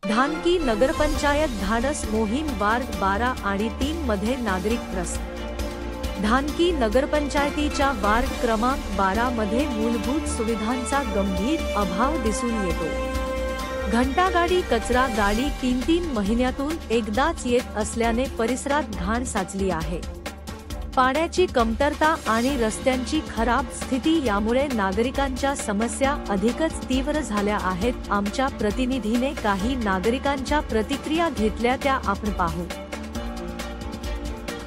धानकी नगरपंचायत धाडस मोहीम वार्ड 12 आणि 3 मध्ये नागरिक त्रस्त। धानकी नगरपंचायतीच्या वार्ड क्रमांक 12 मध्ये मूलभूत सुविधांचा गंभीर अभाव दिसून येतो। घंटागाडी कचरा गाडी 3 महिन्यातून एकदाच येत असल्याने परिसरात घाण साचली आहे। पाण्याची कमतरता आणि रस्त्यांची खराब स्थिती यामुळे नागरिकांच्या समस्या अधिकच तीव्र झाल्या आहेत। आमच्या प्रतिनिधीने काही नागरिकांच्या प्रतिक्रिया घेतल्या, त्या आपण पाहू।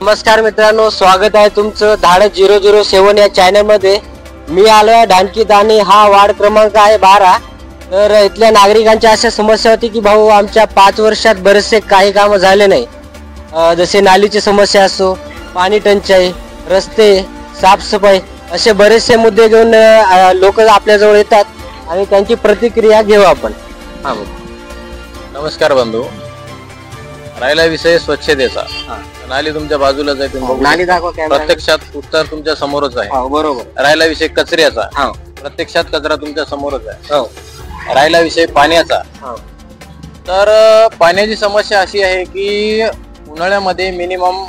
नमस्कार मित्रांनो, स्वागत आहे तुमचं धाडस 007 या चॅनल मध्ये। मी आलोय धानकी दाणे, हा वार्ड क्रमांक आहे 12। तर इथल्या नागरिकांच्या अशा समस्या होती की भाऊ आमच्या 5 वर्षात बरेचसे काही काम झाले नाही, जसे नालीची समस्या असो, पाणी टंचाई, रस्ते, साफसफाई असे बरेचसे मुद्दे घेऊन लोक आपल्याजवळ येतात आणि त्यांची प्रतिक्रिया घेऊ आपण। नमस्कार बंधू, राहिला विषय स्वच्छतेचा। नाली तुमच्या बाजूलाच आहे, नाली दाखवा कॅमेरा, प्रत्यक्षात उत्तर तुमच्या समोरच आहे। बरोबर। राहिला विषय कचऱ्याचा, प्रत्यक्षात कचरा तुमच्या समोरच आहे। राहिला विषय पाण्याचा, तर पाण्याची समस्या अशी आहे की उन्हाळ्यामध्ये मिनिमम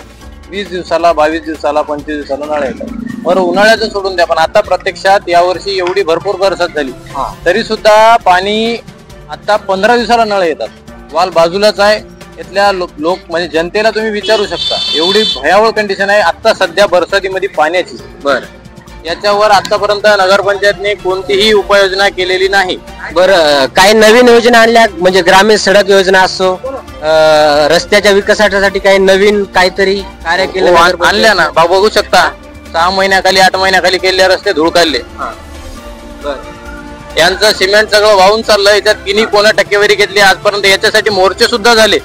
20 दिवसाला, 22 दिवसाला, 25 दिवसाला नळ येतात। बरं, उन्हाळ्याचं सोडून द्या, पण आता प्रत्यक्षात यावर्षी एवढी भरपूर बरसात झाली तरी सुद्धा पाणी आता 15 दिवसाला नळ येतात। वाल बाजूलाच आहे, इथल्या लोक म्हणजे जनतेला तुम्ही विचारू शकता, एवढी भयावह कंडिशन आहे आता सध्या बरसातीमध्ये पाण्याची। बरं, याच्यावर आतापर्यंत नगरपंचायतने कोणतीही उपाययोजना केलेली नाही। बरं, काही नवीन योजना आणल्या, म्हणजे ग्रामीण सडक योजना असो, रस्त्याच्या विकासासाठी काही नवीन काहीतरी कार्य केलं आणल्या ना? बघू शकता, 6 महिन्याखाली 8 महिन्याखाली केलेले रस्ते धूळ काढले। यांचं सिमेंट सगळं वाहून चाललं, याच्यात किनी कोणा टक्केवारी घेतली आजपर्यंत? याच्यासाठी मोर्चे सुद्धा झाले,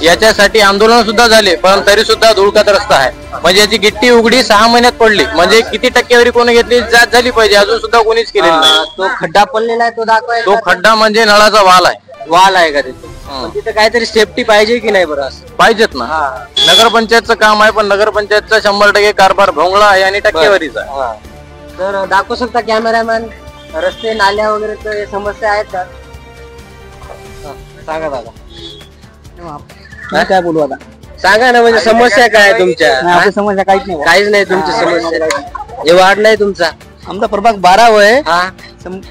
याच्यासाठी आंदोलन सुद्धा झाले, पण तरी सुद्धा धुळकात रस्ता आहे। म्हणजे याची गिट्टी उघडी 6 महिन्यात पडली, म्हणजे किती टक्केवारी कोणी घेतली जात झाली पाहिजे, अजून सुद्धा कोणीच केलेलं नाही। तो खड्डा पडलेला आहे, तो दाखवाय। तो खड्डा म्हणजे नळाचा वाल आहे। वाल आहे का तिथे? तिथे काहीतरी सेफ्टी पाहिजे की नाही? बरं, पाहिजेत ना। नगरपंचायतचं काम आहे, पण नगरपंचायतचा 100% कारभार भोंगळा आहे आणि टक्केवारीचा। तर दाखवू शकता कॅमेरामॅन, रस्ते नाल्या वगैरे समस्या आहेत का? सांगा दादा, काय बोलू आता? सांगा ना, म्हणजे समस्या काय आहे तुमच्या? समस्या काहीच नाही, काहीच नाही तुमची समस्या? हे वार्ड नाही तुमचा? आमचा प्रभाग 12 आहे,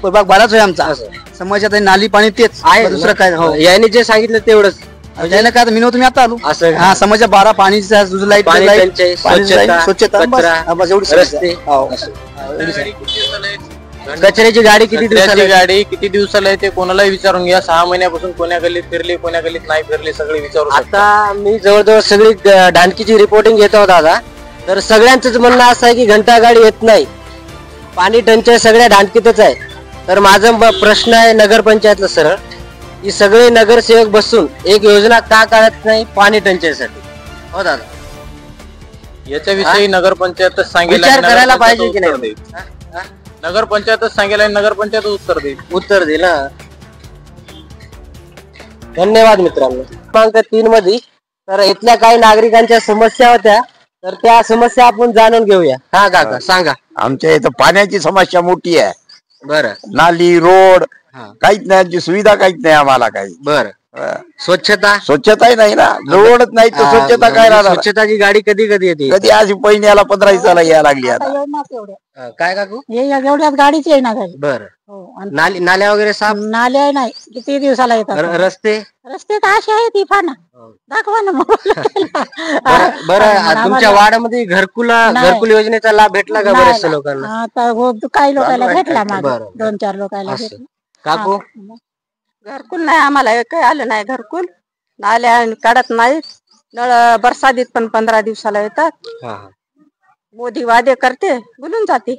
प्रभाग 12च आहे आमचा। समस्या नाली पाणी तेच आहे, दुसरं काय? यांनी जे सांगितलं तेवढंच त्याने काय मी नव्हतं, मी आता आलो। हा, समस्या 12 पाणीचा, लाईट, स्वच्छता, बस एवढी। रस्ते, कचऱ्याची गाडी किती दिवसाला येते कोणालाही विचारून घ्या। 6 महिन्यापासून कोण्या गल्लीत फिरली, कोण्या गल्लीत नाही फिरली, सगळे विचारू। आता मी जवळजवळ सगळी धानकीची रिपोर्टिंग घेत होता दादा, तर सगळ्यांचंच म्हणणं असं आहे की घंटा गाडी येत नाही, पाणी टंचाई सगळ्या धानकीतच आहे। तर माझा प्रश्न आहे नगरपंचायतला सरळ, की सगळे नगरसेवक बसून एक योजना का काढत नाही पाणी टंचाईसाठी? हो दादा, याच्याविषयी नगरपंचायतच सांगितलं, विचार करायला पाहिजे की नाही? नगरपंचायतच सांगितलं, नगरपंचायत उत्तर देईल ना। धन्यवाद मित्रांनो। क्रमांक 3 मध्ये तर इथल्या काही नागरिकांच्या समस्या होत्या, तर त्या समस्या आपण जाणून घेऊया। हा काका, सांगा। आमच्या इथं पाण्याची समस्या मोठी आहे। बरं, नाली, रोड काहीच नाही, सुविधा काहीच नाही आम्हाला काही। बरं, स्वच्छताही नाही ना, रोडच नाही तर स्वच्छता काय राहणार? स्वच्छताची गाडी कधी येते? कधी आज पहिल्याला 15 दिवसाला यायला लागली आता। काय काकू? एवढ्याच गाडीची आहे ना काही। बरं, नाल्या वगैरे साफ? नाल्या नाही, किती दिवसाला येतात। रस्ते तर असे आहेत, ती फाना दाखवा ना। बरं, तुमच्या वाड्यामध्ये घरकुल योजनेचा लाभ भेटला का बऱ्याचशा लोकांना? आता काही लोकांना भेटला, 2-4 लोकांना। काकू, घरकुल नाही, आम्हाला काही आलं नाही घरकुल। नाल्या काढत नाहीत, नळ बरसातीत पण 15 दिवसाला येतात। मोदी वादे करते, बोलून जाते।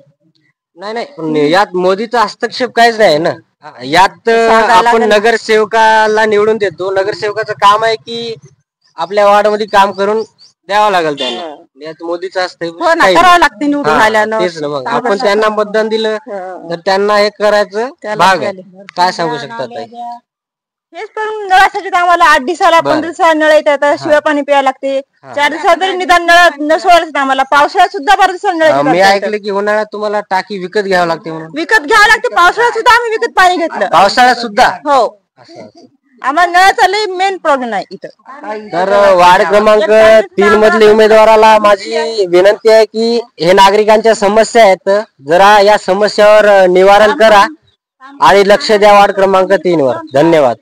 नाही, यात मोदीचा हस्तक्षेप काहीच नाही ना। यात आपण नगरसेवकाला निवडून देतो, नगरसेवकाचं काम आहे की आपल्या वार्ड मध्ये काम करून द्यावं लागेल त्यांना। यात मोदीचा हस्तक्षेप करावं लागते निवडून आल्यानं। तेच ना, मग आपण त्यांना मतदान दिलं तर त्यांना हे करायचं भाग आहे। काय सांगू शकतात? हेच करून नळासाठी आम्हाला 8 दिवसाला 15 दिवसाला नळ येतात, शिवाय पाणी प्यायला लागते। 4 दिवसात तरी निदान नळ सोडायला आम्हाला। पावसाळ्यात सुद्धा 12 दिवसाला नळ। मी ऐकलं की उन्हाळ्यात तुम्हाला टाकी विकत घ्यावं लागते म्हणून? विकत घ्यावं लागते, पावसाळ्यात सुद्धा आम्ही विकत पाणी घेतलं। पावसाळ्यात सुद्धा? हो, आम्हाला नळाचा लई मेन प्रॉब्लेम आहे इथं. तर वार्ड क्रमांक 3 मधल्या उमेदवाराला माझी विनंती आहे की हे नागरिकांच्या समस्या आहेत, जरा या समस्यावर निवारण करा आणि लक्ष द्या वार्ड क्रमांक 3 वर. धन्यवाद.